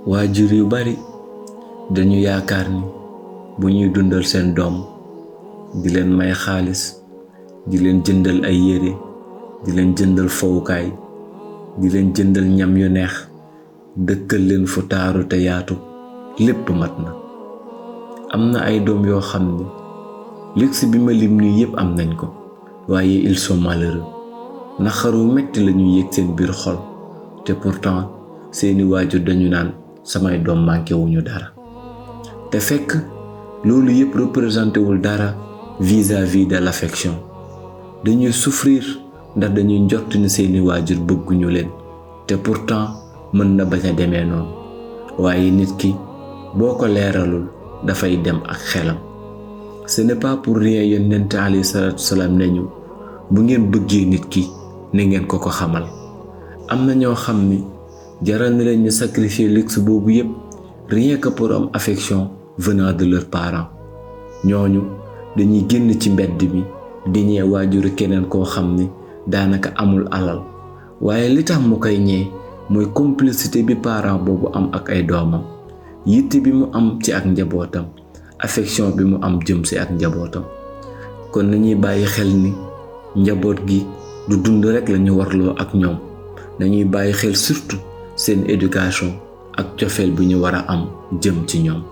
waajur yu bari dañu yaakaar ni bu ñuy dundal seen doom di leen may xaalis, di leen jëndal ay yére, di leen jëndal fowukaay, di leen jëndal ñam yu neex, dëkkal leen fu taaru te yaatu, lépp mat na. am na ay doom yoo xam ni luxe bi ma lim nii yépp am nañ ko, waaye ils sont malheureux. naxaru metti lañuy yëg seen biir xol, te pourtant seeni waajur dañu naan samay doom manqué wuñu dara. te fekk loolu yépp représenté wul dara vis-à-vis de l'affection. dañuy souffrir ndax dañuy njort ni seeni waajur bëgguñu leen, te pourtant mën na bañ a demee noonu. waaye nit ki boo ko leeralul dafay dem ak xelam. ce n'est pas pour rien yonent alayhi salaatu salaam nañu bu ngeen bëggee nit ki ni ngeen ko xamal. am na ñoo xam ni jaral na leen ñu sacrifier luxe boobu yépp rien que pour am affection venant de leurs parents. ñooñu dañuy génn ci mbedd mi di ñee waajuru keneen koo xam ni daanaka amul alal, waaye li tax mu koy ñee mooy complicité bi parent boobu am ak ay doomam, yitte bi mu am ci ak njabootam, affection bi mu am jëm ci ak njabootam. kon nañuy bàyyi xel ni njaboot gi du dund rekk lañu warloo ak ñoom, nañuy bàyyi xel surtout seen éducation ak cofeel bi ñu war a am jëm ci ñoom.